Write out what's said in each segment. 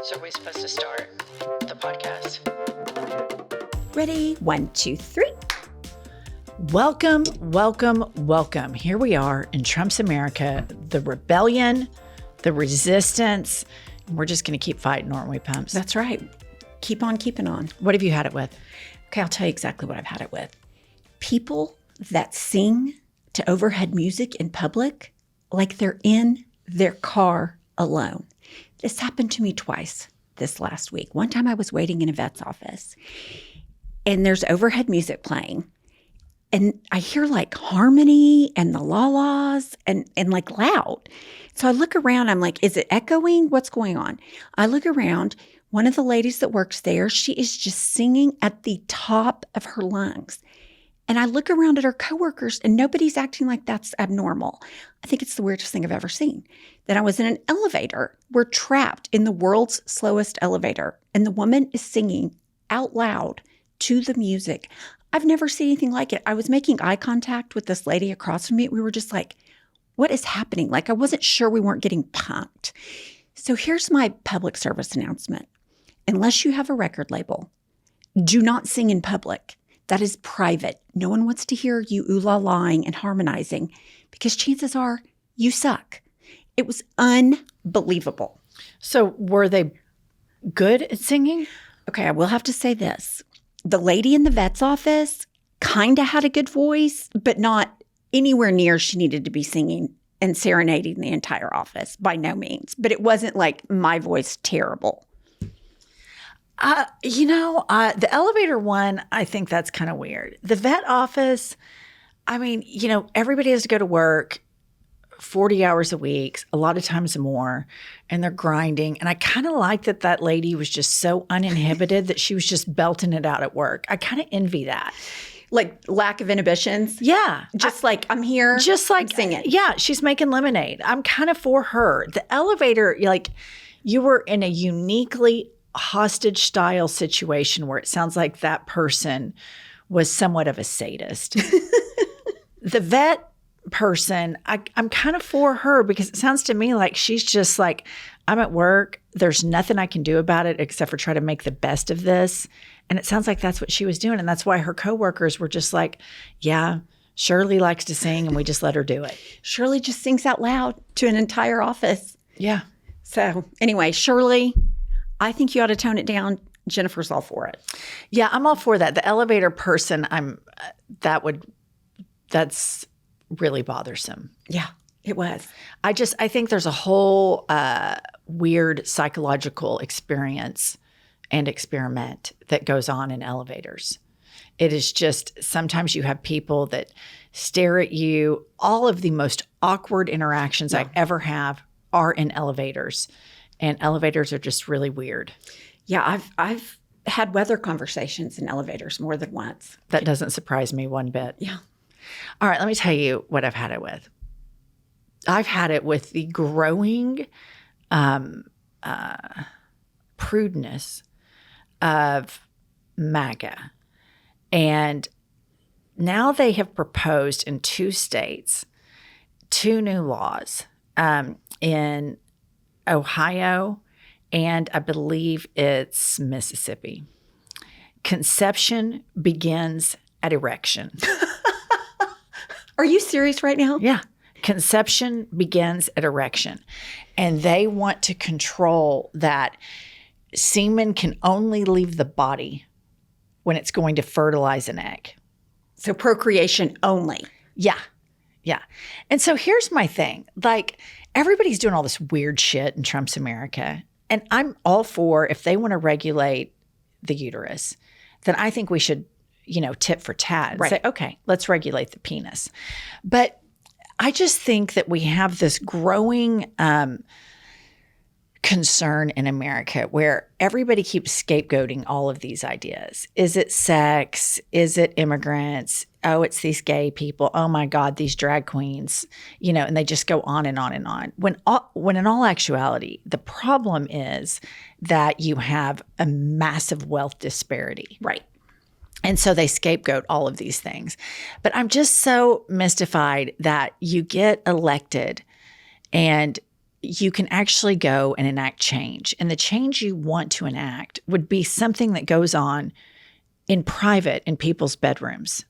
So are we supposed to start the podcast? Ready? 1, 2, 3. Welcome, welcome, welcome. Here we are in Trump's America, the rebellion, the resistance. We're just going to keep fighting, aren't we, Pumps? That's right. Keep on keeping on. What have you had it with? Okay, I'll tell you exactly what I've had it with. People that sing to overhead music in public like they're in their car alone. This happened to me twice this last week. One time I was waiting in a vet's office and there's overhead music playing. And I hear like harmony and the la-las and like loud. So I look around, I'm like, is it echoing? What's going on? I look around, one of the ladies that works there, she is just singing at the top of her lungs. And I look around at her coworkers and nobody's acting like that's abnormal. I think it's the weirdest thing I've ever seen. Then I was in an elevator. We're trapped in the world's slowest elevator. And the woman is singing out loud to the music. I've never seen anything like it. I was making eye contact with this lady across from me. We were just like, what is happening? Like I wasn't sure we weren't getting punked. So here's my public service announcement. Unless you have a record label, do not sing in public. That is private. No one wants to hear you ooh-la-laing and harmonizing because chances are you suck. It was unbelievable. So were they good at singing? Okay, I will have to say this. The lady in the vet's office kind of had a good voice, but not anywhere near she needed to be singing and serenading the entire office, by no means. But it wasn't like my voice terrible. The elevator one, I think that's kind of weird. The vet office, I mean, everybody has to go to work 40 hours a week, a lot of times more, and they're grinding. And I kind of like that lady was just so uninhibited that she was just belting it out at work. I kind of envy that. Like lack of inhibitions? Yeah. I'm here. Just like singing. Yeah, she's making lemonade. I'm kind of for her. The elevator, you were in a uniquely hostage style situation where it sounds like that person was somewhat of a sadist. The vet person, I'm kind of for her because it sounds to me like she's just like, I'm at work. There's nothing I can do about it except for try to make the best of this. And it sounds like that's what she was doing. And that's why her coworkers were just like, yeah, Shirley likes to sing and we just let her do it. Shirley just sings out loud to an entire office. Yeah. So anyway, Shirley, I think you ought to tone it down. Jennifer's all for it. Yeah, I'm all for that. The elevator person, that's really bothersome. Yeah, it was. I think there's a whole weird psychological experience and experiment that goes on in elevators. It is just, sometimes you have people that stare at you. All of the most awkward interactions I ever have are in elevators. And elevators are just really weird. Yeah, I've had weather conversations in elevators more than once. That doesn't surprise me one bit. Yeah. All right, let me tell you what I've had it with. I've had it with the growing prudeness of MAGA. And now they have proposed in 2 states 2 new laws in Ohio, and I believe it's Mississippi. Conception begins at erection. Are you serious right now? Yeah. Conception begins at erection. And they want to control that semen can only leave the body when it's going to fertilize an egg. So procreation only. Yeah. Yeah. And so here's my thing. Like, everybody's doing all this weird shit in Trump's America. And I'm all for, if they want to regulate the uterus, then I think we should, tit for tat and say, okay, let's regulate the penis. But I just think that we have this growing concern in America where everybody keeps scapegoating all of these ideas. Is it sex? Is it immigrants? Oh, it's these gay people. Oh my God, these drag queens, and they just go on and on and on. When in all actuality, the problem is that you have a massive wealth disparity. Right. And so they scapegoat all of these things. But I'm just so mystified that you get elected and you can actually go and enact change. And the change you want to enact would be something that goes on in private in people's bedrooms.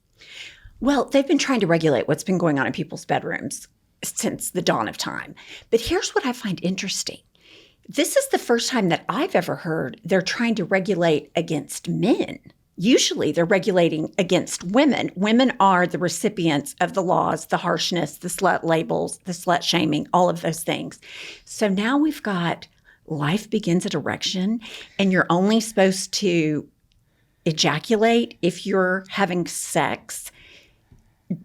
Well, they've been trying to regulate what's been going on in people's bedrooms since the dawn of time. But here's what I find interesting. This is the first time that I've ever heard they're trying to regulate against men. Usually they're regulating against women. Women are the recipients of the laws, the harshness, the slut labels, the slut shaming, all of those things. So now we've got life begins at erection, and you're only supposed to ejaculate if you're having sex,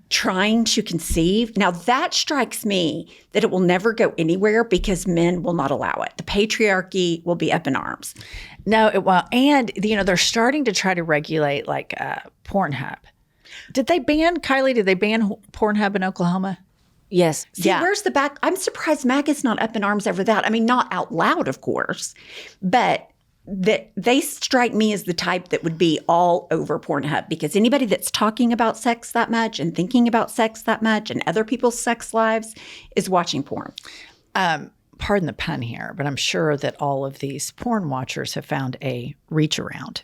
trying to conceive. Now that strikes me that it will never go anywhere because men will not allow it. The patriarchy will be up in arms. No, it won't. And, they're starting to try to regulate like Pornhub. Did they ban Pornhub in Oklahoma? Yes. See, Yeah. where's the back? I'm surprised MAGA's not up in arms over that. I mean, not out loud, of course, but they strike me as the type that would be all over Pornhub, because anybody that's talking about sex that much and thinking about sex that much and other people's sex lives is watching porn. Pardon the pun here, but I'm sure that all of these porn watchers have found a reach around.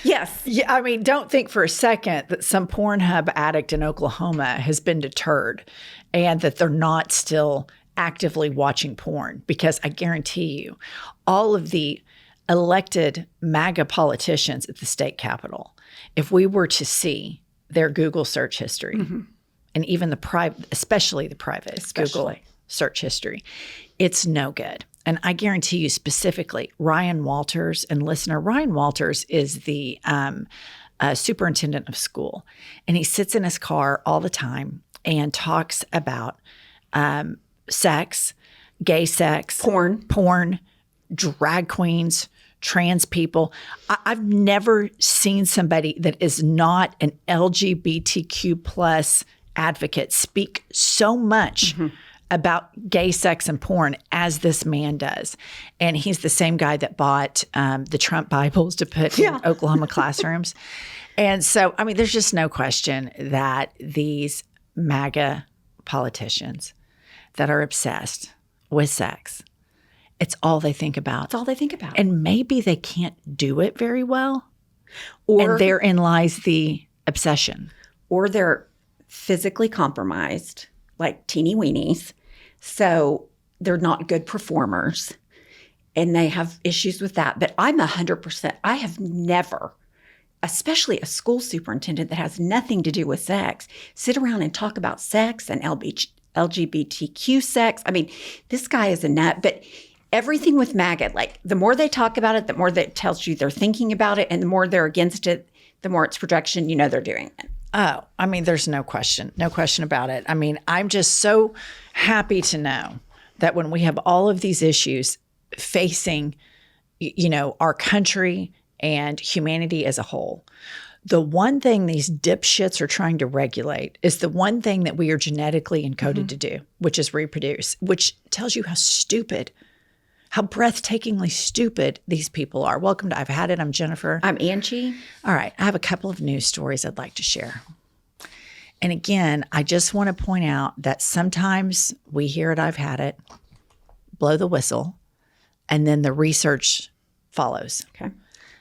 Yes. Yeah, I mean, don't think for a second that some Pornhub addict in Oklahoma has been deterred and that they're not still actively watching porn, because I guarantee you, all of the elected MAGA politicians at the state capitol, if we were to see their Google search history, and even the private, especially the private Google search history, it's no good. And I guarantee you specifically, Ryan Walters, and listener, Ryan Walters is the superintendent of school, and he sits in his car all the time and talks about sex, gay sex, porn, drag queens, trans people. I've never seen somebody that is not an LGBTQ plus advocate speak so much about gay sex and porn as this man does. And he's the same guy that bought the Trump Bibles to put in Oklahoma classrooms. And so, I mean, there's just no question that these MAGA politicians that are obsessed with sex, it's all they think about. It's all they think about. And maybe they can't do it very well. Or and therein lies the obsession. Or they're physically compromised, like teeny weenies. So they're not good performers and they have issues with that. But I'm 100%, I have never, especially a school superintendent that has nothing to do with sex, sit around and talk about sex and LGBTQ sex. I mean, this guy is a nut, but everything with MAGA, like the more they talk about it, the more that tells you they're thinking about it, and the more they're against it, the more it's projection, they're doing it. Oh, I mean, there's no question about it. I mean, I'm just so happy to know that when we have all of these issues facing, our country and humanity as a whole, the one thing these dipshits are trying to regulate is the one thing that we are genetically encoded to do, which is reproduce, which tells you how breathtakingly stupid these people are. Welcome to I've Had It. I'm Jennifer. I'm Angie. All right. I have a couple of news stories I'd like to share. And again, I just want to point out that sometimes we hear it, I've had it, blow the whistle, and then the research follows. Okay.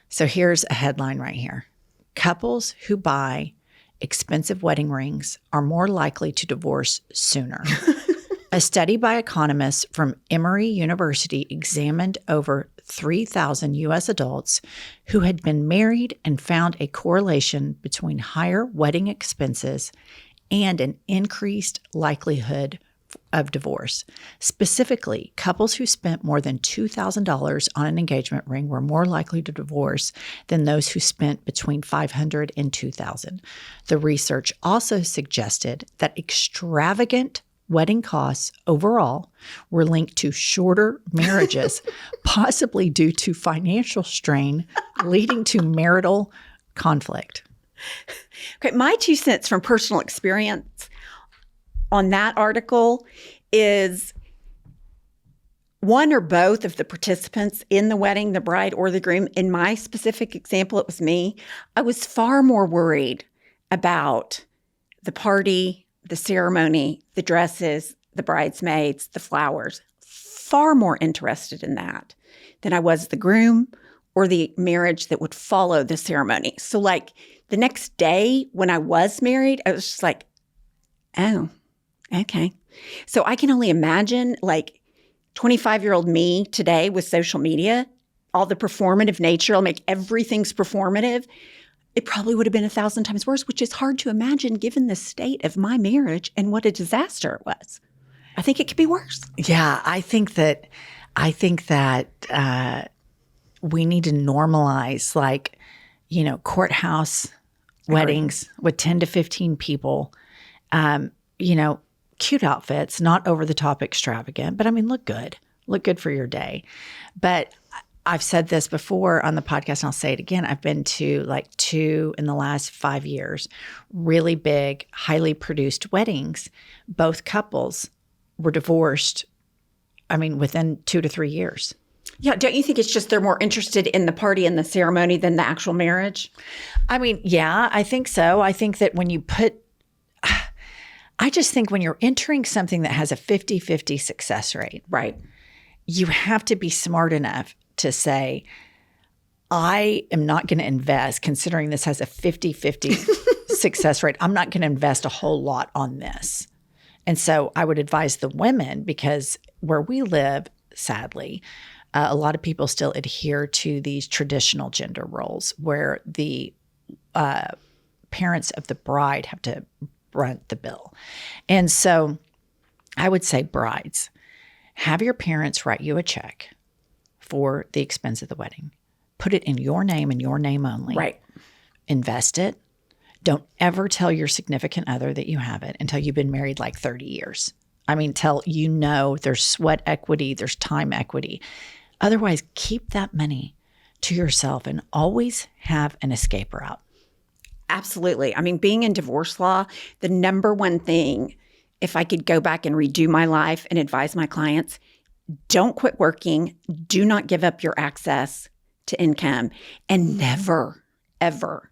So here's a headline right here. Couples who buy expensive wedding rings are more likely to divorce sooner. A study by economists from Emory University examined over 3,000 U.S. adults who had been married and found a correlation between higher wedding expenses and an increased likelihood of divorce. Specifically, couples who spent more than $2,000 on an engagement ring were more likely to divorce than those who spent between $500 and $2,000. The research also suggested that extravagant wedding costs overall were linked to shorter marriages, possibly due to financial strain leading to marital conflict. Okay, my 2 cents from personal experience on that article is one or both of the participants in the wedding, the bride or the groom. In my specific example, it was me. I was far more worried about the party, the ceremony, the dresses, the bridesmaids, the flowers, far more interested in that than I was the groom or the marriage that would follow the ceremony. So like the next day when I was married, I was just like, oh, okay. So I can only imagine like 25-year-old me today with social media, all the performative nature, I'll make everything's performative. It probably would have been 1,000 times worse, which is hard to imagine given the state of my marriage and what a disaster it was. I think it could be worse. Yeah, I think that we need to normalize, like, courthouse weddings with 10 to 15 people. Cute outfits, not over the top extravagant, but I mean, look good for your day. But I've said this before on the podcast, and I'll say it again. I've been to like 2 in the last 5 years, really big, highly produced weddings. Both couples were divorced, within 2 to 3 years. Yeah. Don't you think it's just they're more interested in the party and the ceremony than the actual marriage? Yeah, I think so. I think that I just think when you're entering something that has a 50-50 success rate, right, you have to be smart enough to say, I am not going to invest, considering this has a 50-50 success rate, I'm not going to invest a whole lot on this. And so I would advise the women, because where we live, sadly, a lot of people still adhere to these traditional gender roles where the parents of the bride have to brunt the bill. And so I would say, brides, have your parents write you a check for the expense of the wedding. Put it in your name and your name only. Right. Invest it. Don't ever tell your significant other that you have it until you've been married like 30 years. Till there's sweat equity, there's time equity. Otherwise, keep that money to yourself and always have an escape route. Absolutely. Being in divorce law, the number one thing, if I could go back and redo my life and advise my clients, don't quit working. Do not give up your access to income, and never, ever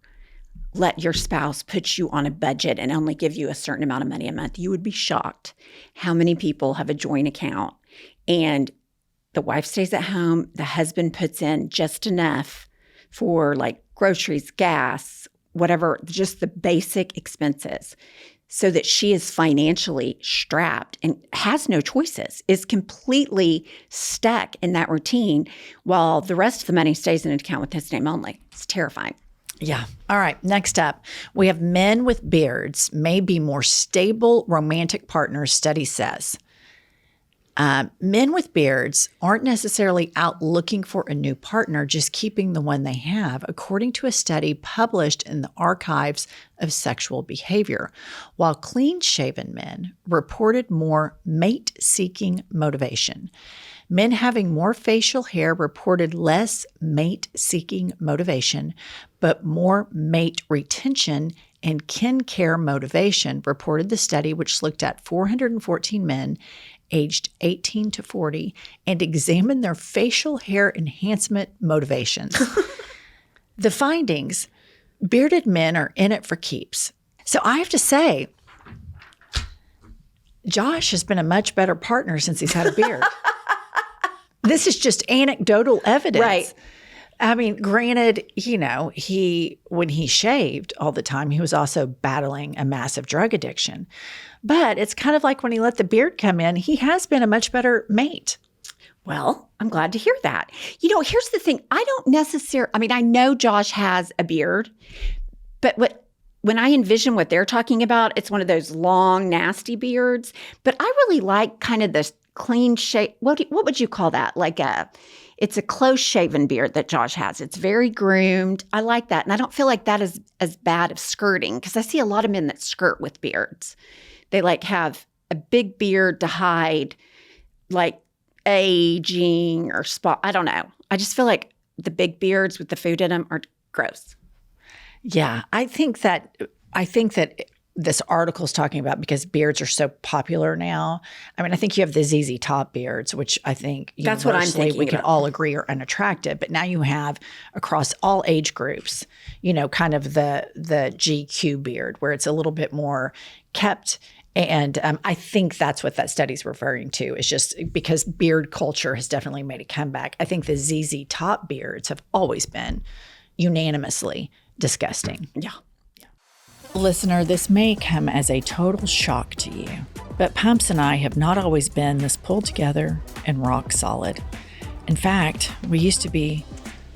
let your spouse put you on a budget and only give you a certain amount of money a month. You would be shocked how many people have a joint account and the wife stays at home, the husband puts in just enough for like groceries, gas, whatever, just the basic expenses, so that she is financially strapped and has no choices, is completely stuck in that routine while the rest of the money stays in an account with his name only. It's terrifying. Yeah. All right. Next up, we have men with beards may be more stable romantic partners, study says. Men with beards aren't necessarily out looking for a new partner, just keeping the one they have, according to a study published in the Archives of Sexual Behavior, while clean-shaven men reported more mate-seeking motivation. Men having more facial hair reported less mate-seeking motivation, but more mate retention and kin care motivation, reported the study, which looked at 414 men aged 18 to 40 and examined their facial hair enhancement motivations. The findings, bearded men are in it for keeps. So I have to say, Josh has been a much better partner since he's had a beard. This is just anecdotal evidence. Right. Granted, when he shaved all the time, he was also battling a massive drug addiction. But it's kind of like when he let the beard come in, he has been a much better mate. Well, I'm glad to hear that. Here's the thing. I don't necessarily, I know Josh has a beard, but when I envision what they're talking about, it's one of those long, nasty beards. But I really like kind of this clean shave. What would you call that? It's a close-shaven beard that Josh has. It's very groomed. I like that. And I don't feel like that is as bad of skirting, because I see a lot of men that skirt with beards. They have a big beard to hide aging or spot. I don't know. I just feel like the big beards with the food in them are gross. Yeah, I think that this article is talking about because beards are so popular now. I think you have the ZZ Top beards, which I think that's what I'm thinking we could all agree are unattractive. But now you have across all age groups, kind of the GQ beard, where it's a little bit more kept And I think that's what that study's referring to, is just because beard culture has definitely made a comeback. I think the ZZ Top beards have always been unanimously disgusting. Yeah. Listener, this may come as a total shock to you, but Pumps and I have not always been this pulled together and rock solid. In fact, we used to be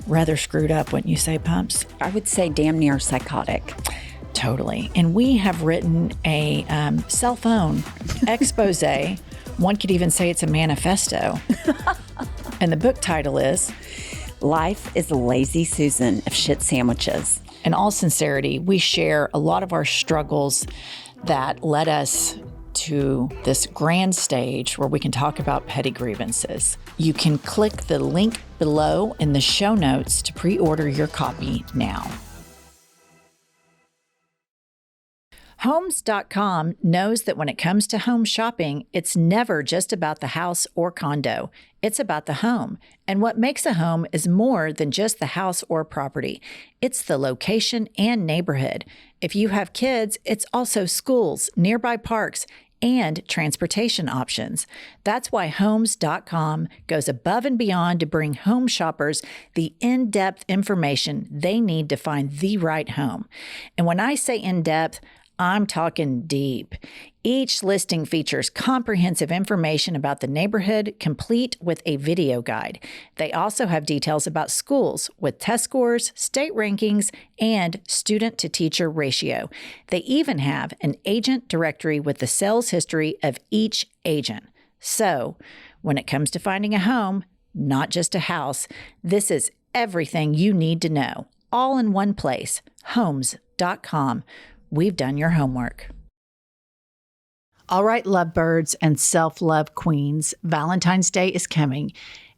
rather screwed up, wouldn't you say, Pumps? I would say damn near psychotic. Totally. And we have written a cell phone expose. One could even say it's a manifesto. And the book title is Life is a Lazy Susan of Shit Sandwiches. In all sincerity, we share a lot of our struggles that led us to this grand stage where we can talk about petty grievances. You can click the link below in the show notes to pre-order your copy now. Homes.com knows that when it comes to home shopping, it's never just about the house or condo. It's about the home. And what makes a home is more than just the house or property. It's the location and neighborhood. If you have kids, it's also schools, nearby parks, and transportation options. That's why Homes.com goes above and beyond to bring home shoppers the in-depth information they need to find the right home. And when I say in-depth, I'm talking deep. Each listing features comprehensive information about the neighborhood, complete with a video guide. They also have details about schools with test scores, state rankings, and student-to-teacher ratio. They even have an agent directory with the sales history of each agent. So, when it comes to finding a home, not just a house, this is everything you need to know, all in one place, Homes.com. We've done your homework. All right, lovebirds and self-love queens, Valentine's Day is coming,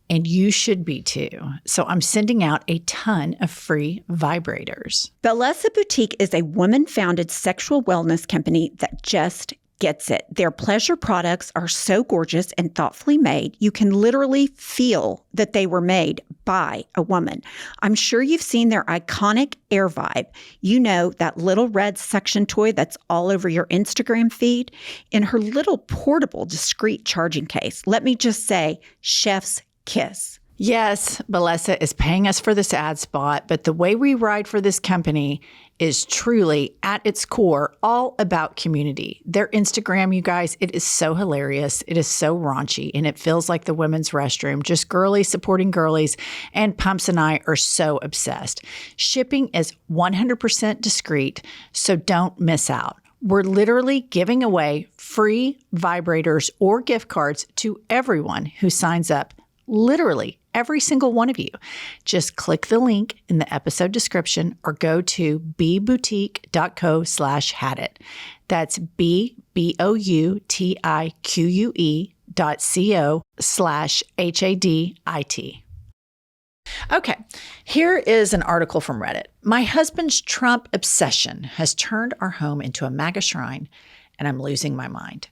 and you should be too. So I'm sending out a ton of free vibrators. Bellesa Boutique is a woman-founded sexual wellness company that just gets it. Their pleasure products are so gorgeous and thoughtfully made, you can literally feel that they were made by a woman. I'm sure you've seen their iconic Air Vibe. You know, that little red suction toy that's all over your Instagram feed? In her little portable, discreet charging case. Let me just say, chef's kiss. Yes, Bellesa is paying us for this ad spot, but the way we ride for this company is truly, at its core, all about community. Their Instagram, you guys, it is so hilarious. It is so raunchy, and it feels like the women's restroom, just girlies supporting girlies, and Pumps and I are so obsessed. Shipping is 100% discreet, so don't miss out. We're literally giving away free vibrators or gift cards to everyone who signs up. Literally, every single one of you. Just click the link in the episode description or go to bboutique.co/hadit. That's BBOUTIQUE.co/HADIT. Okay, here is an article from Reddit. My husband's Trump obsession has turned our home into a MAGA shrine, and I'm losing my mind.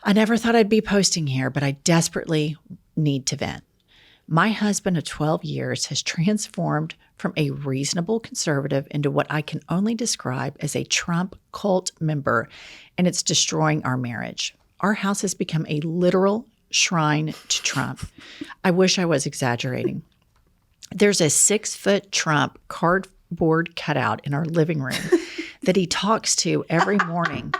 I never thought I'd be posting here, but I desperately need to vent. My husband of 12 years has transformed from a reasonable conservative into what I can only describe as a Trump cult member, and it's destroying our marriage. Our house has become a literal shrine to Trump. I wish I was exaggerating. There's a 6-foot Trump cardboard cutout in our living room that he talks to every morning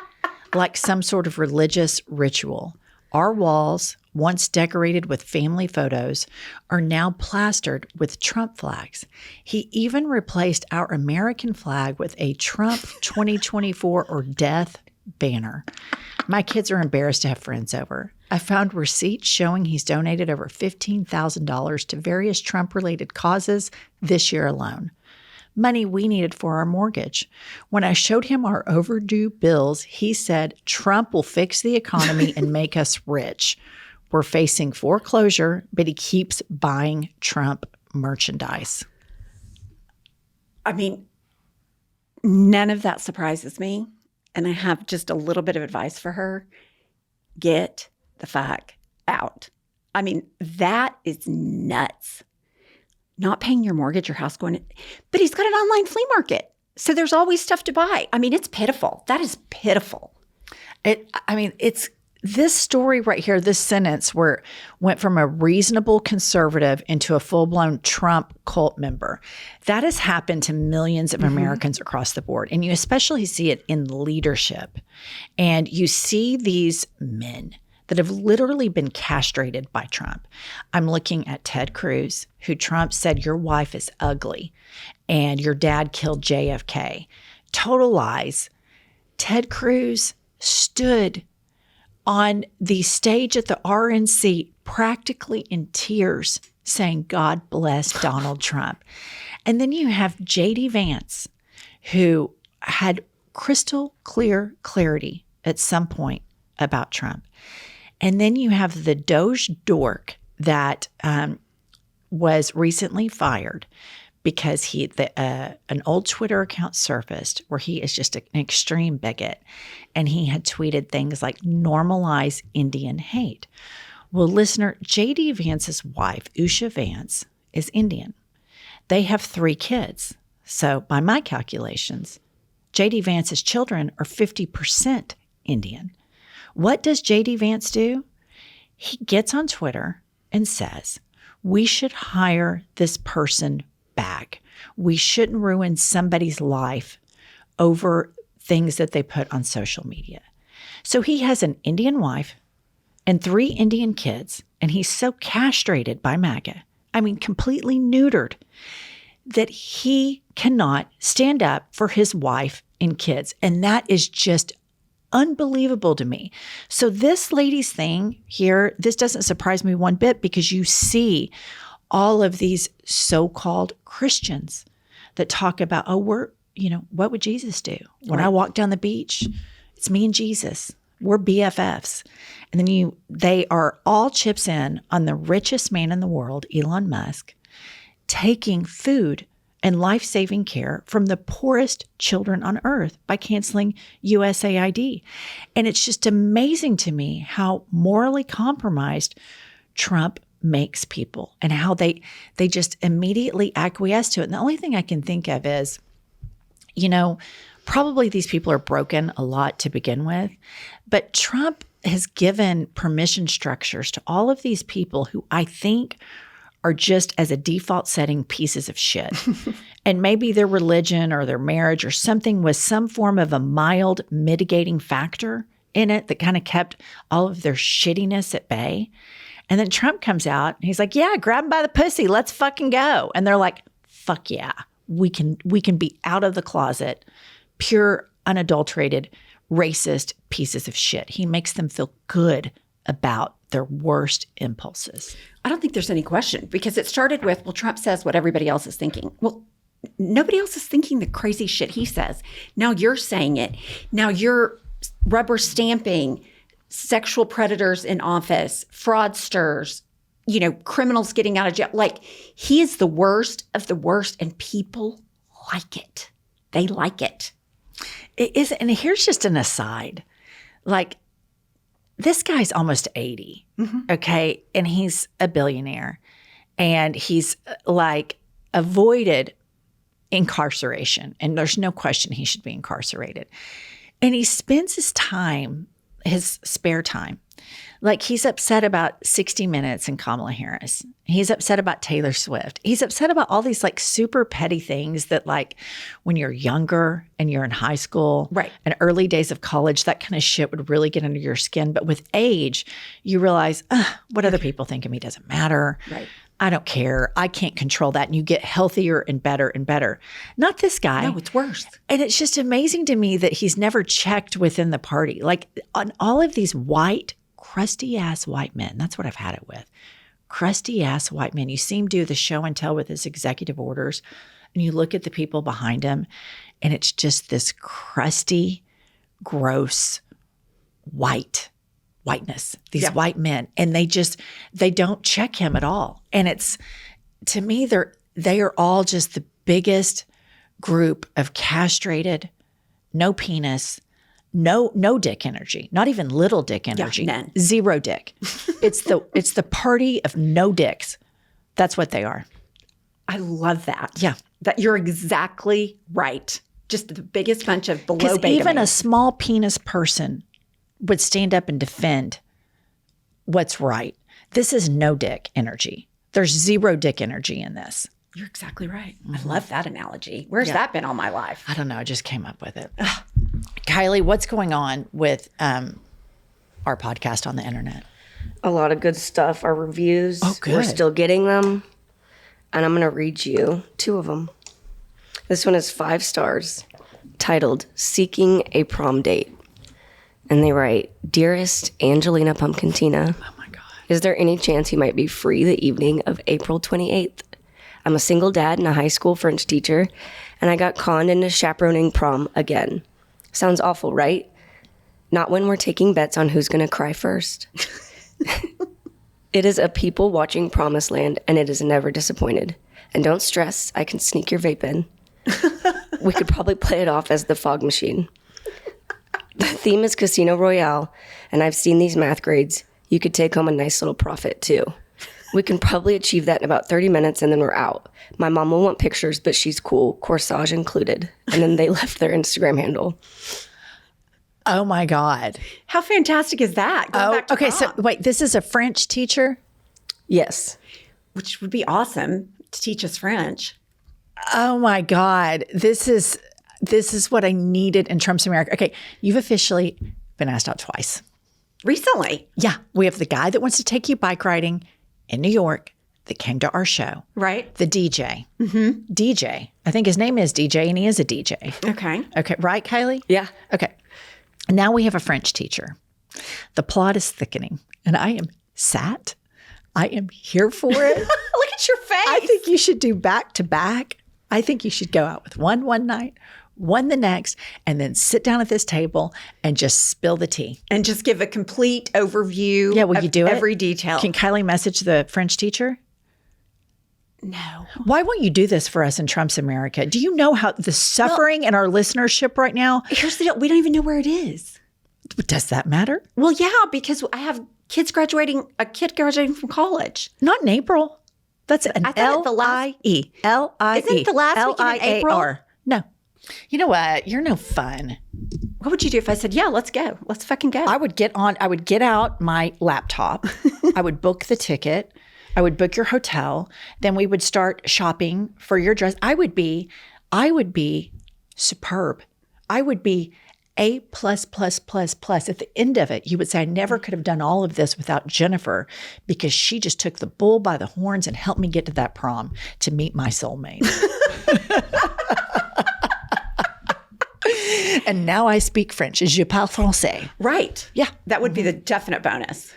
like some sort of religious ritual. Our walls, once decorated with family photos, are now plastered with Trump flags. He even replaced our American flag with a Trump 2024 or death banner. My kids are embarrassed to have friends over. I found receipts showing he's donated over $15,000 to various Trump-related causes this year alone. Money we needed for our mortgage. When I showed him our overdue bills, he said, Trump will fix the economy and make us rich. We're facing foreclosure, but he keeps buying Trump merchandise. I mean, none of that surprises me. And I have just a little bit of advice for her. Get the fuck out. I mean, that is nuts. Not paying your mortgage, your house going, but he's got an online flea market. So there's always stuff to buy. I mean, it's pitiful. That is pitiful. It's this story right here, this sentence where it went from a reasonable conservative into a full-blown Trump cult member. That has happened to millions of Americans across the board. And you especially see it in leadership. And you see these men that have literally been castrated by Trump. I'm looking at Ted Cruz, who Trump said, your wife is ugly and your dad killed JFK. Total lies. Ted Cruz stood on the stage at the RNC practically in tears saying, God bless Donald Trump. And then you have J.D. Vance, who had crystal clear clarity at some point about Trump. And then you have the Doge dork that was recently fired because an old Twitter account surfaced where he is just an extreme bigot. And he had tweeted things like normalize Indian hate. Well, listener, J.D. Vance's wife, Usha Vance, is Indian. They have 3 kids. So by my calculations, J.D. Vance's children are 50% Indian. What does J.D. Vance do? He gets on Twitter and says, we should hire this person back. We shouldn't ruin somebody's life over things that they put on social media. So he has an Indian wife and 3 Indian kids, and he's so castrated by MAGA, completely neutered, that he cannot stand up for his wife and kids. And that is just unbelievable to me. So this lady's thing here, this doesn't surprise me one bit because you see all of these so-called Christians that talk about, what would Jesus do? When I walk down the beach, it's me and Jesus. We're BFFs. And then they are all chips in on the richest man in the world, Elon Musk, taking food and life-saving care from the poorest children on earth by canceling USAID. And it's just amazing to me how morally compromised Trump makes people and how they just immediately acquiesce to it. And the only thing I can think of is, probably these people are broken a lot to begin with, but Trump has given permission structures to all of these people who I think are just as a default setting pieces of shit. And maybe their religion or their marriage or something was some form of a mild mitigating factor in it that kind of kept all of their shittiness at bay. And then Trump comes out and he's like, yeah, grab him by the pussy. Let's fucking go. And they're like, fuck yeah, we can be out of the closet, pure, unadulterated, racist pieces of shit. He makes them feel good about their worst impulses. I don't think there's any question because it started with, well, Trump says what everybody else is thinking. Well, nobody else is thinking the crazy shit he says. Now you're saying it. Now you're rubber stamping sexual predators in office, fraudsters, criminals getting out of jail. Like, he is the worst of the worst, and people like it. They like it. It is, and here's just an aside. Like, this guy's almost 80, okay? And he's a billionaire. And he's, avoided incarceration. And there's no question he should be incarcerated. And he spends his spare time. Like, he's upset about 60 Minutes and Kamala Harris. He's upset about Taylor Swift. He's upset about all these super petty things that when you're younger and you're in high school and early days of college, that kind of shit would really get under your skin. But with age, you realize what other people think of me doesn't matter. Right. I don't care. I can't control that. And you get healthier and better and better. Not this guy. No, it's worse. And it's just amazing to me that he's never checked within the party. Like, on all of these crusty ass white men, that's what I've had it with. Crusty ass white men. You see him do the show and tell with his executive orders, and you look at the people behind him, and it's just this crusty, gross whiteness, these white men. And they don't check him at all. And it's, to me, they are all just the biggest group of castrated, no penis, no dick energy, not even little dick energy, none. Zero dick. It's the party of no dicks. That's what they are. I love that. Yeah. That you're exactly right. Just the biggest bunch of below beta. Even a small penis person would stand up and defend what's right. This is no dick energy. There's zero dick energy in this. You're exactly right. I love that analogy. Where's that been all my life? I don't know. I just came up with it. Kylie, what's going on with our podcast on the internet? A lot of good stuff. Our reviews. Oh, good. We're still getting them. And I'm going to read you 2 of them. This one is 5 stars, titled Seeking a Prom Date. And they write, Dearest Angelina Pumpkintina. Oh, my God. Is there any chance you might be free the evening of April 28th? I'm a single dad and a high school French teacher, and I got conned into chaperoning prom again. Sounds awful, right? Not when we're taking bets on who's going to cry first. It is a people-watching promised land, and it is never disappointed. And don't stress, I can sneak your vape in. We could probably play it off as the fog machine. The theme is Casino Royale, and I've seen these math grades. You could take home a nice little profit, too. We can probably achieve that in about 30 minutes, and then we're out. My mom will want pictures, but she's cool, corsage included. And then they left their Instagram handle. Oh, my God. How fantastic is that? Going back to okay. prom, So wait, this is a French teacher? Yes. which would be awesome to teach us French. Oh, my God. This is what I needed in Trump's America. Okay. You've officially been asked out twice. Recently. Yeah. We have the guy that wants to take you bike riding in New York that came to our show. Right. The DJ. Mm-hmm. DJ. I think his name is DJ, and he is a DJ. Okay. Okay. Right, Kylie? Yeah. Okay. Now we have a French teacher. The plot is thickening, and I am sat. I am here for it. Look at your face. I think you should do back to back. I think you should go out with one night, one the next, and then sit down at this table and just spill the tea. and just give a complete overview. Yeah, will of you do it? every detail. Can Kylie message the French teacher? No. Why won't you do this for us in Trump's America? Do you know how the suffering in our listenership right now? Here's the deal. We don't even know where it is. Does that matter? Well, yeah, because I have a kid graduating from college. Not in April. That's an I thought the last- L-I-E. L-I-E. Isn't the last weekend in April? L-I-A-R. No. You know what? You're no fun. What would you do if I said, yeah, let's go. Let's fucking go. I would get out my laptop. I would book the ticket. I would book your hotel. Then we would start shopping for your dress. I would be superb. I would be A++++. At the end of it, you would say, I never could have done all of this without Jennifer because she just took the bull by the horns and helped me get to that prom to meet my soulmate. And now I speak French. Je parle français. Right. Yeah. That would be the definite bonus.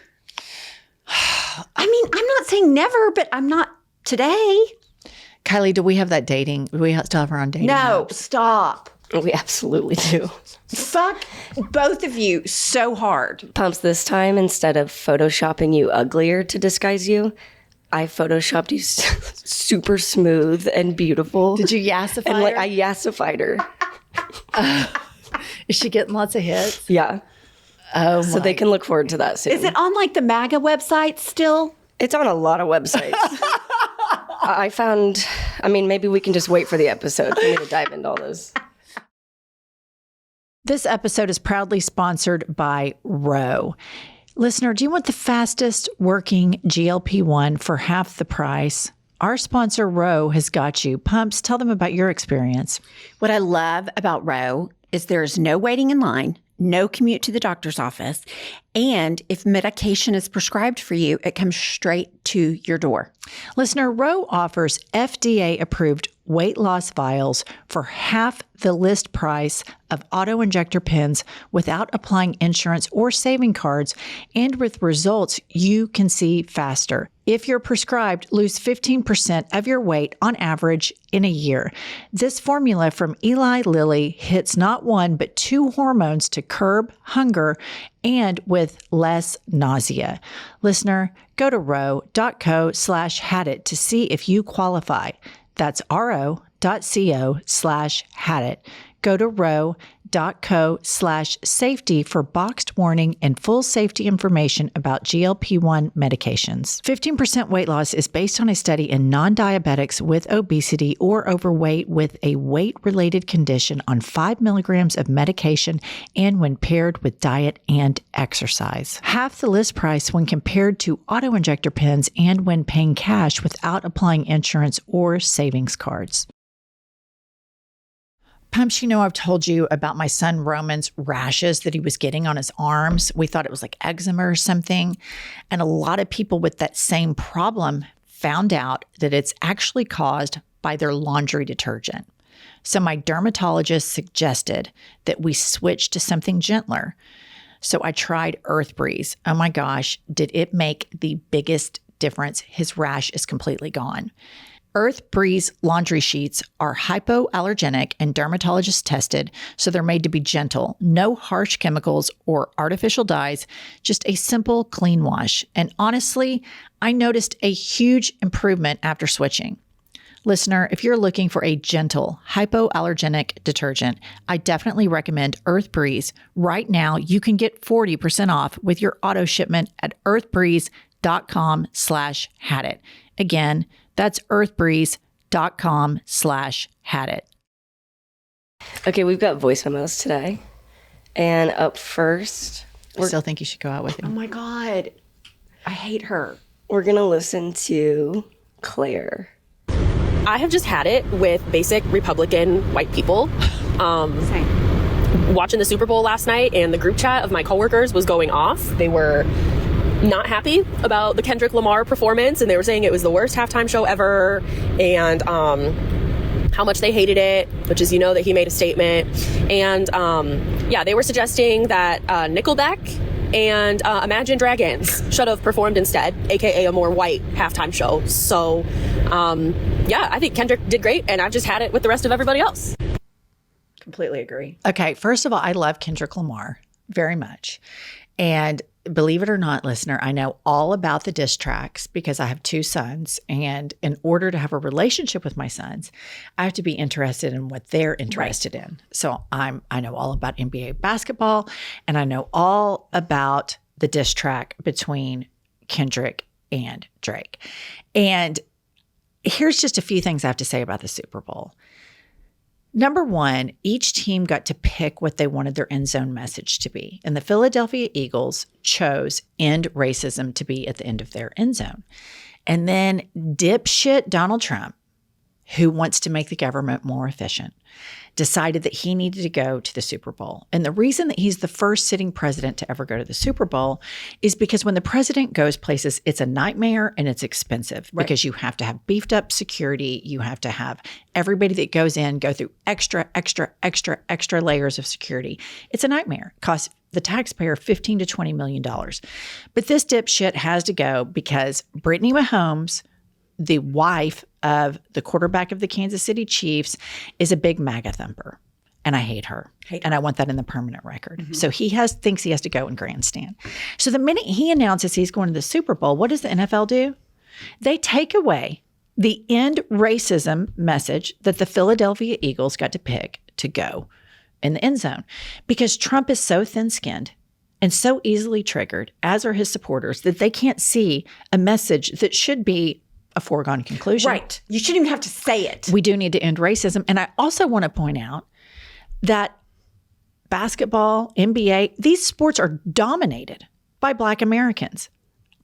I mean, I'm not saying never, but I'm not today. Kylie, do we have that dating? Do we still have her on dating? No, apps? stop. We absolutely do. Fuck both of you so hard. Pumps, this time, instead of photoshopping you uglier to disguise you, I photoshopped you super smooth and beautiful. Did you yassify And her? I yassified her. Is she getting lots of hits? Yeah. Oh, So they can look forward to that soon. Is it on like the MAGA website still? It's on a lot of websites. I found, maybe we can just wait for the episode for me to dive into all those. This episode is proudly sponsored by Roe. Listener, do you want the fastest working GLP-1 for half the price? Our sponsor, Roe, has got you. Pumps, tell them about your experience. What I love about Roe is there's no waiting in line, no commute to the doctor's office, and if medication is prescribed for you, it comes straight to your door. Listener, Roe offers FDA-approved weight loss vials for half the list price of auto-injector pens without applying insurance or saving cards, and with results you can see faster. If you're prescribed, lose 15% of your weight on average in a year. This formula from Eli Lilly hits not one but two hormones to curb hunger and with less nausea. Listener, go to ro.co/hadit to see if you qualify. That's ro.co/hadit. Go to ro.co/hadit sullivan.co/safety for boxed warning and full safety information about GLP-1 medications. 15% weight loss is based on a study in non-diabetics with obesity or overweight with a weight-related condition on 5 milligrams of medication and when paired with diet and exercise. Half the list price when compared to auto-injector pens and when paying cash without applying insurance or savings cards. Pumps, I've told you about my son Roman's rashes that he was getting on his arms. We thought it was like eczema or something. And a lot of people with that same problem found out that it's actually caused by their laundry detergent. So my dermatologist suggested that we switch to something gentler. So I tried Earth Breeze. Oh my gosh, did it make the biggest difference? His rash is completely gone. Earth Breeze laundry sheets are hypoallergenic and dermatologist tested, so they're made to be gentle. No harsh chemicals or artificial dyes, just a simple clean wash. And honestly, I noticed a huge improvement after switching. Listener, if you're looking for a gentle, hypoallergenic detergent, I definitely recommend Earth Breeze. Right now, you can get 40% off with your auto shipment at earthbreeze.com/hadit. Again, that's earthbreeze.com/hadit. Okay, we've got voice memos today. And up first, I still think you should go out with Oh him. my God. I hate her. we're going to listen to Claire. I have just had it with basic Republican white people. Watching the Super Bowl last night, and the group chat of my coworkers was going off. They were not happy about the Kendrick Lamar performance, and they were saying it was the worst halftime show ever, and how much they hated it, which is, that he made a statement. And they were suggesting that Nickelback and Imagine Dragons should have performed instead, aka a more white halftime show. So I think Kendrick did great, and I've just had it with the rest of everybody else. Completely agree. Okay, first of all, I love Kendrick Lamar very much. And believe it or not, listener, I know all about the diss tracks because I have two sons. And in order to have a relationship with my sons, I have to be interested in what they're interested in. So I know all about NBA basketball, and I know all about the diss track between Kendrick and Drake. And here's just a few things I have to say about the Super Bowl. Number one, each team got to pick what they wanted their end zone message to be. And the Philadelphia Eagles chose end racism to be at the end of their end zone. And then dipshit Donald Trump, who wants to make the government more efficient, decided that he needed to go to the Super Bowl. And the reason that he's the first sitting president to ever go to the Super Bowl is because when the president goes places, it's a nightmare and it's expensive because you have to have beefed up security. You have to have everybody that goes in go through extra layers of security. It's a nightmare. It costs the taxpayer $15 to $20 million. But this dipshit has to go because Brittany Mahomes, the wife of the quarterback of the Kansas City Chiefs, is a big MAGA thumper. And I hate her. And I want that in the permanent record. Mm-hmm. So he thinks he has to go and grandstand. So the minute he announces he's going to the Super Bowl, what does the NFL do? They take away the end racism message that the Philadelphia Eagles got to pick to go in the end zone. Because Trump is so thin-skinned and so easily triggered, as are his supporters, that they can't see a message that should be a foregone conclusion. Right. You shouldn't even have to say it. We do need to end racism. And I also want to point out that basketball, NBA, these sports are dominated by Black Americans.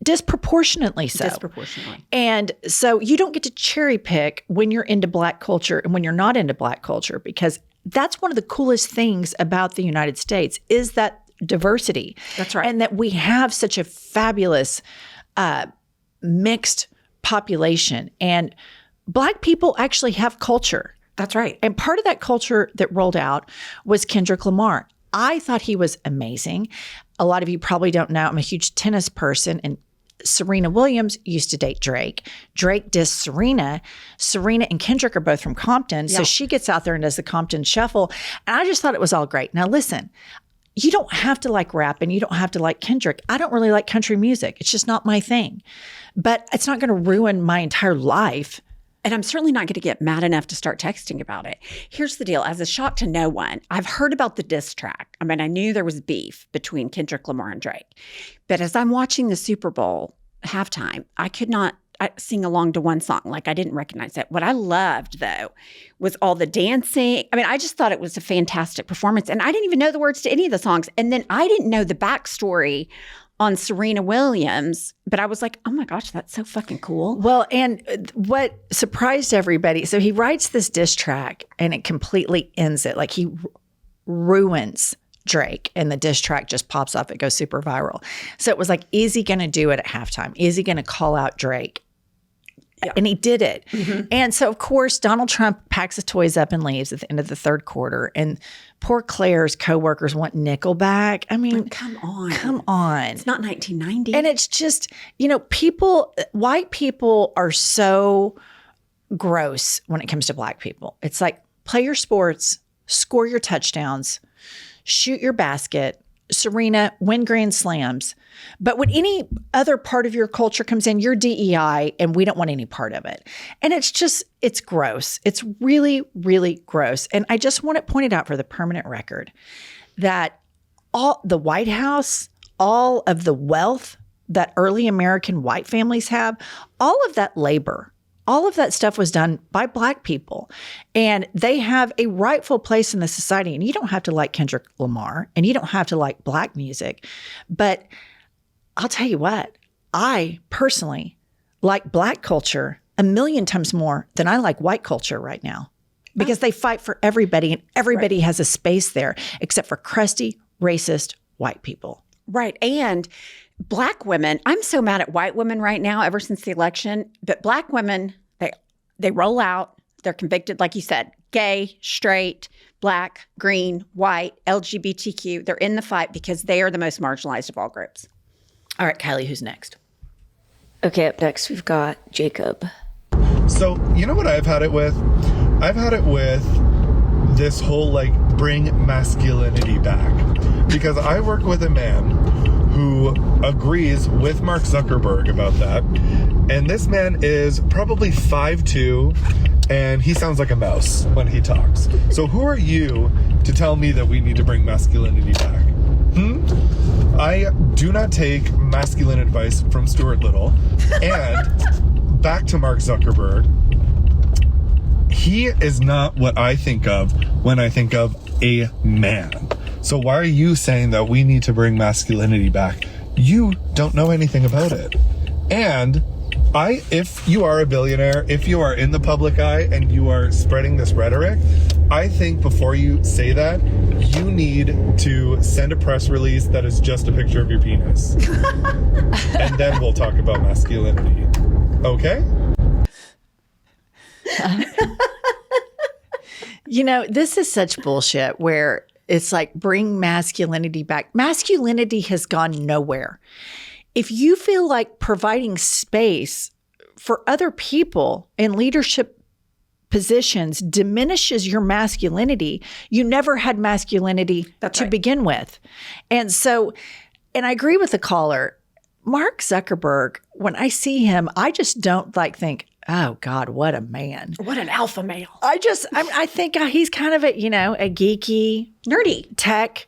Disproportionately so. Disproportionately. And so you don't get to cherry pick when you're into Black culture and when you're not into Black culture, because that's one of the coolest things about the United States is that diversity. That's right. And that we have such a fabulous mixed population, and Black people actually have culture. That's right. And part of that culture that rolled out was Kendrick Lamar. I thought he was amazing. A lot of you probably don't know, I'm a huge tennis person, and Serena Williams used to date Drake. Drake dissed Serena. Serena and Kendrick are both from Compton, so she gets out there and does the Compton Shuffle. And I just thought it was all great. Now listen, you don't have to like rap and you don't have to like Kendrick. I don't really like country music. It's just not my thing. But it's not going to ruin my entire life And I'm certainly not going to get mad enough to start texting about it. Here's the deal. As a shock to no one, I've heard about the diss track. I mean, I knew there was beef between Kendrick Lamar and Drake. But as I'm watching the Super Bowl halftime, I could not sing along to one song. Like, I didn't recognize it. What I loved, though, was all the dancing. I mean, I just thought it was a fantastic performance. And I didn't even know the words to any of the songs. And then I didn't know the backstory on Serena Williams, but I was like, oh my gosh, that's so fucking cool. Well, and what surprised everybody, so he writes this diss track and it completely ends it. Like, he ruins Drake and the diss track just pops off. It goes super viral. So it was like, is he going to do it at halftime? Is he going to call out Drake? Yeah. And he did it. Mm-hmm. And so, of course, Donald Trump packs his toys up and leaves at the end of the third quarter. And poor Claire's coworkers want Nickelback. I mean, come on. Come on. It's not 1990. And it's just, white people are so gross when it comes to black people. It's like, play your sports, score your touchdowns, shoot your basket, Serena, win grand slams. But when any other part of your culture comes in, you're DEI, and we don't want any part of it. And it's gross. It's really, really gross. And I just want it pointed out for the permanent record that all the White House, all of the wealth that early American white families have, all of that labor, all of that stuff was done by black people, and they have a rightful place in the society. And you don't have to like Kendrick Lamar, and you don't have to like black music, but I'll tell you what, I personally like black culture a million times more than I like white culture right now, because they fight for everybody, and everybody has a space there except for crusty, racist white people. Right. And black women, I'm so mad at white women right now ever since the election, but black women, they roll out, they're convicted, like you said, gay, straight, black, green, white, LGBTQ. They're in the fight because they are the most marginalized of all groups. All right, Kylie, who's next? Okay, up next we've got Jacob. So, you know what I've had it with? I've had it with this whole, bring masculinity back. Because I work with a man who agrees with Mark Zuckerberg about that. And this man is probably 5'2", and he sounds like a mouse when he talks. So who are you to tell me that we need to bring masculinity back? I do not take masculine advice from Stuart Little. And back to Mark Zuckerberg, he is not what I think of when I think of a man. So why are you saying that we need to bring masculinity back? You don't know anything about it. And if you are a billionaire, if you are in the public eye and you are spreading this rhetoric, I think before you say that, you need to send a press release that is just a picture of your penis. And then we'll talk about masculinity. Okay? This is such bullshit where it's like, bring masculinity back. Masculinity has gone nowhere. If you feel like providing space for other people in leadership positions diminishes your masculinity, you never had masculinity to begin with. And I agree with the caller. Mark Zuckerberg, when I see him, I just don't think, oh God, what a man. What an alpha male. I think he's kind of a geeky, nerdy tech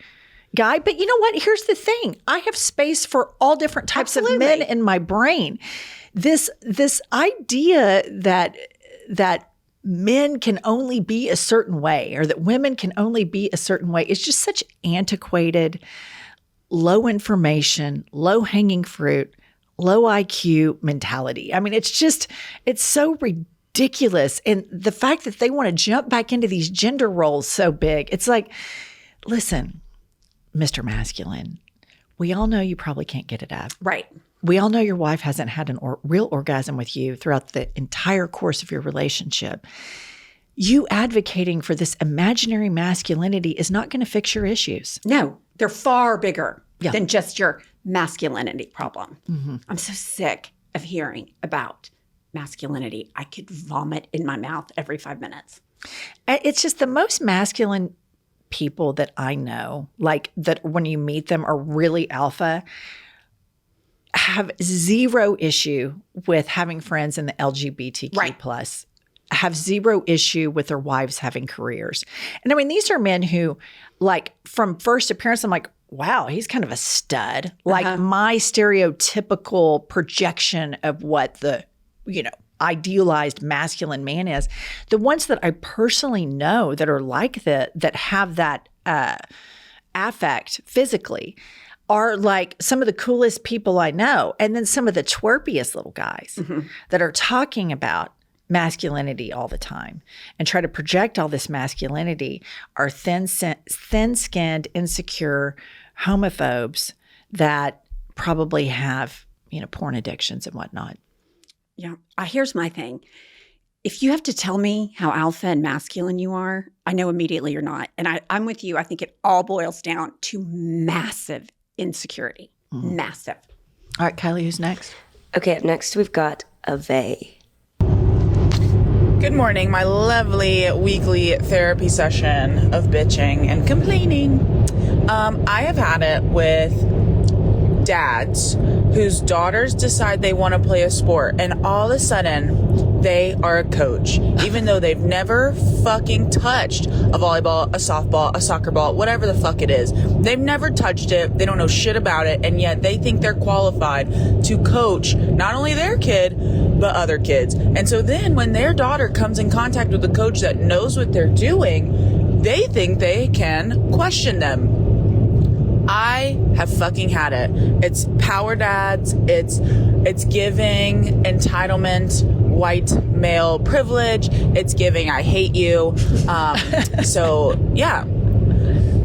guy. But you know what? Here's the thing. I have space for all different types of men in my brain. This idea that men can only be a certain way, or that women can only be a certain way, is just such antiquated, low information, low hanging fruit, low IQ mentality. I mean, it's so ridiculous. And the fact that they want to jump back into these gender roles so big, it's like, listen, Mr. Masculine, we all know you probably can't get it up. Right. We all know your wife hasn't had a real orgasm with you throughout the entire course of your relationship. You advocating for this imaginary masculinity is not going to fix your issues. No, they're far bigger than just your masculinity problem. Mm-hmm. I'm so sick of hearing about masculinity. I could vomit in my mouth every 5 minutes. It's just the most masculine people that I know, that when you meet them are really alpha, have zero issue with having friends in the LGBTQ plus have zero issue with their wives having careers. And I mean, these are men who, like, from first appearance, I'm like, wow, he's kind of a stud. Like my stereotypical projection of what the, idealized masculine man is. The ones that I personally know that are like that have that affect physically are like some of the coolest people I know. And then some of the twerpiest little guys that are talking about masculinity all the time and try to project all this masculinity are thin-skinned, insecure homophobes that probably have, porn addictions and whatnot. Yeah. Here's my thing. If you have to tell me how alpha and masculine you are, I know immediately you're not. And I'm with you. I think it all boils down to massive insecurity. Massive. All right, Kylie, who's next? Okay, up next we've got Ave. Good morning, my lovely weekly therapy session of bitching and complaining. I have had it with dads whose daughters decide they want to play a sport, and all of a sudden they are a coach, even though they've never fucking touched a volleyball, a softball, a soccer ball, whatever the fuck it is. They've never touched it. They don't know shit about it, and yet they think they're qualified to coach not only their kid, but other kids. And so then when their daughter comes in contact with a coach that knows what they're doing, they think they can question them. I have fucking had it. It's power dads. It's giving entitlement, white male privilege. It's giving I hate you. So yeah,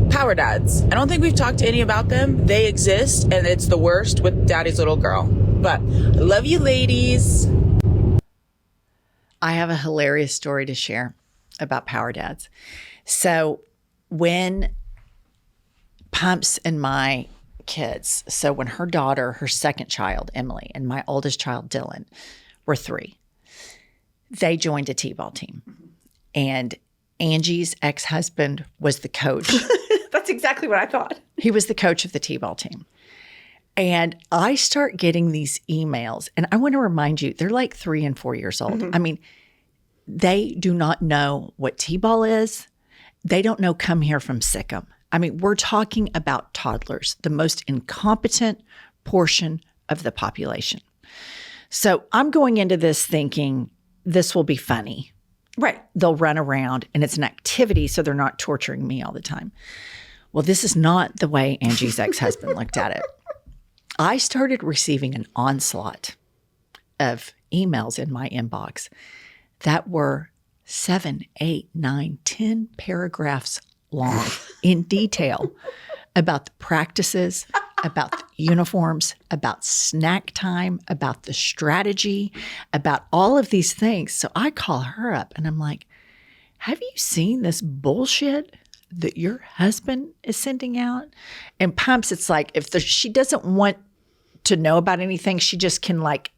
power dads. I don't think we've talked to any about them. They exist, and it's the worst with daddy's little girl. But I love you, ladies. I have a hilarious story to share about power dads. So when Pumps and my kids, so when her daughter, her second child, Emily, and my oldest child, Dylan, were 3, they joined a T-ball team. And Angie's ex-husband was the coach. That's exactly what I thought. He was the coach of the T-ball team. And I start getting these emails, and I want to remind you, they're like 3 and 4 years old. I mean, they do not know what T-ball is. They don't know come here from Sikkim. I mean, we're talking about toddlers, the most incompetent portion of the population. So I'm going into this thinking this will be funny. Right. They'll run around and it's an activity, so they're not torturing me all the time. Well, this is not the way Angie's ex-husband looked at it. I started receiving an onslaught of emails in my inbox that were 7, 8, 9, 10 paragraphs long in detail about the practices, about the uniforms, about snack time, about the strategy, about all of these things. So I call her up and I'm like, have you seen this bullshit that your husband is sending out? And Pumps, it's like if she doesn't want to know about anything, she just can like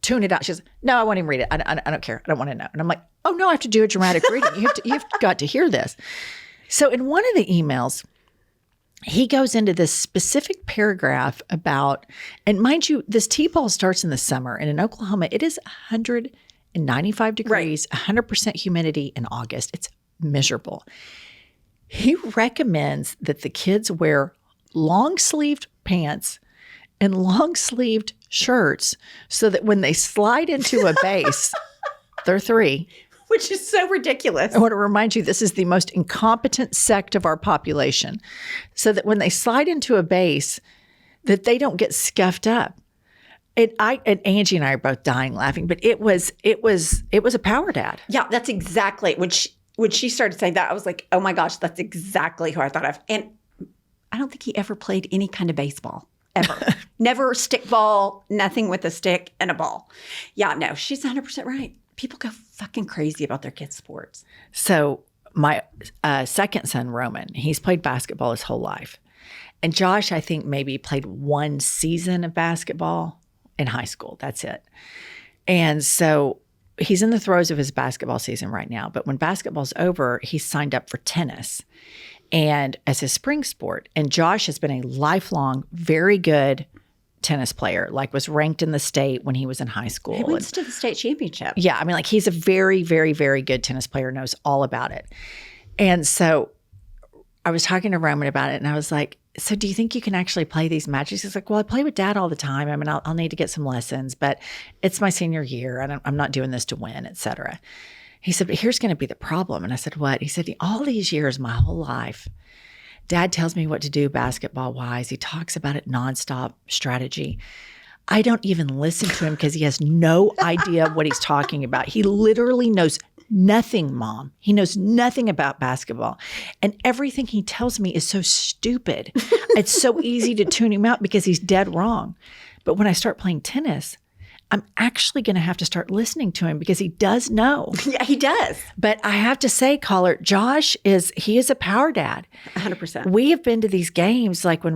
tune it out. She says, no, I won't even read it. I don't care. I don't want to know. And I'm like, oh no, I have to do a dramatic reading. You've got to hear this. So in one of the emails, he goes into this specific paragraph about, and mind you, this T-ball starts in the summer, and in Oklahoma, it is 195 degrees, 100% humidity in August. It's miserable. He recommends that the kids wear long-sleeved pants and long-sleeved shirts so that when they slide into a base, they're 3. Which is so ridiculous. I want to remind you, this is the most incompetent sect of our population. So that when they slide into a base, that they don't get scuffed up. And Angie and I are both dying laughing, but it was a power dad. Yeah, that's exactly when she started saying that, I was like, oh my gosh, that's exactly who I thought of. And I don't think he ever played any kind of baseball. Ever. Never stick ball, nothing with a stick and a ball. Yeah, no, she's 100% right. People go fucking crazy about their kids' sports. So my second son, Roman, he's played basketball his whole life. And Josh, I think maybe played 1 season of basketball in high school. That's it. And so he's in the throes of his basketball season right now. But when basketball's over, he's signed up for tennis and as his spring sport. And Josh has been a lifelong, very good tennis player, like was ranked in the state when he was in high school. He went to the state championship. Yeah, I mean, like he's a very, very, very good tennis player, knows all about it. And so I was talking to Roman about it, and I was like, so do you think you can actually play these matches? He's like, well, I play with Dad all the time. I mean, I'll need to get some lessons, but it's my senior year, and I'm not doing this to win, et cetera. He said, but here's going to be the problem. And I said, what? He said, all these years, my whole life, Dad tells me what to do basketball-wise. He talks about it nonstop, strategy. I don't even listen to him because he has no idea what he's talking about. He literally knows nothing, Mom. He knows nothing about basketball. And everything he tells me is so stupid. It's so easy to tune him out because he's dead wrong. But when I start playing tennis, I'm actually going to have to start listening to him because he does know. Yeah, he does. But I have to say, caller, Josh is a power dad. 100%. We have been to these games like when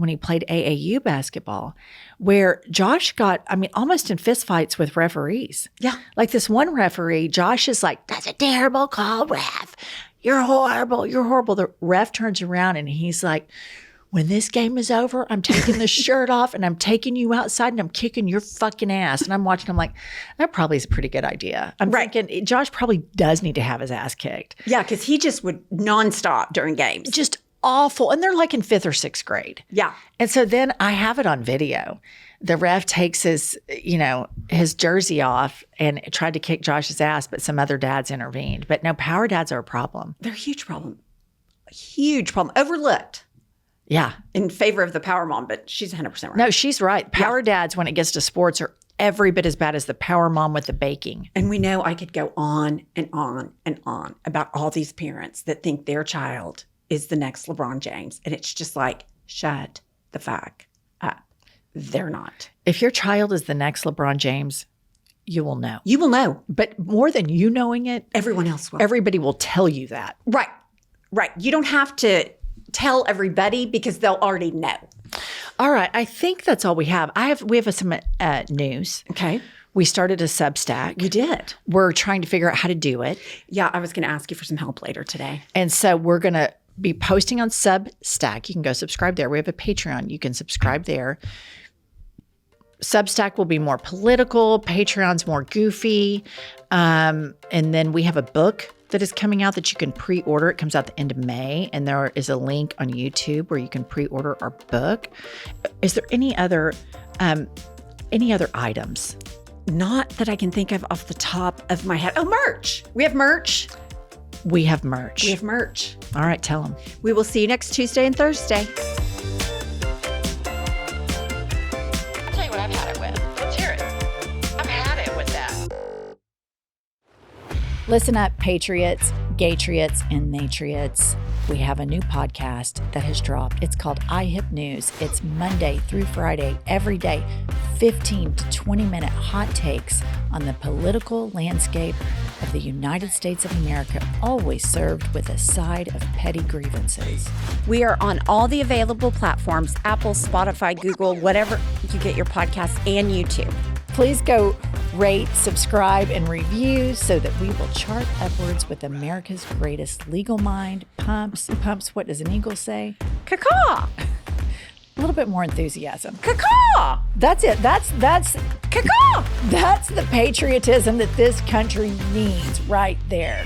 he played AAU basketball, where Josh got, I mean, almost in fistfights with referees. Yeah. Like this one referee, Josh is like, that's a terrible call, ref. You're horrible. You're horrible. The ref turns around and he's like, when this game is over, I'm taking the shirt off and I'm taking you outside and I'm kicking your fucking ass. And I'm watching, I'm like, that probably is a pretty good idea. I'm thinking Josh probably does need to have his ass kicked. Yeah, because he just would nonstop during games. Just awful. And they're like in 5th or 6th grade. Yeah. And so then I have it on video. The ref takes his jersey off and tried to kick Josh's ass, but some other dads intervened. But no, power dads are a problem. They're a huge problem. A huge problem. Overlooked Yeah. in favor of the power mom, but she's 100% right. No, she's right. Power dads, when it gets to sports, are every bit as bad as the power mom with the baking. And we know I could go on and on and on about all these parents that think their child is the next LeBron James. And it's just like, shut the fuck up. They're not. If your child is the next LeBron James, you will know. You will know. But more than you knowing it, Everyone else will. everybody will tell you that. Right. Right. You don't have to tell everybody because they'll already know. All right. I think that's all we have. We have some news. Okay. We started a Substack. You did. We're trying to figure out how to do it. Yeah, I was going to ask you for some help later today. And so we're going to be posting on Substack. You can go subscribe there. We have a Patreon. You can subscribe there. Substack will be more political. Patreon's more goofy. And then we have a book that is coming out that you can pre-order. It comes out the end of May. And there is a link on YouTube where you can pre-order our book. Is there any other items? Not that I can think of off the top of my head. Oh, merch. We have merch. We have merch. We have merch. All right, tell them. We will see you next Tuesday and Thursday. I'll tell you what I've had it with. Let's hear it. I've had it with that. Listen up, patriots, gaytriots, and natriots. We have a new podcast that has dropped. It's called iHip News. It's Monday through Friday, every day, 15 to 20-minute hot takes on the political landscape of the United States of America, always served with a side of petty grievances. We are on all the available platforms, Apple, Spotify, Google, whatever you get your podcasts, and YouTube. Please go rate, subscribe, and review so that we will chart upwards with America's greatest legal mind. Pumps, what does an eagle say? Caw-caw! A little bit more enthusiasm. Caw-caw! That's it. That's Caw-caw! the patriotism that this country needs right there.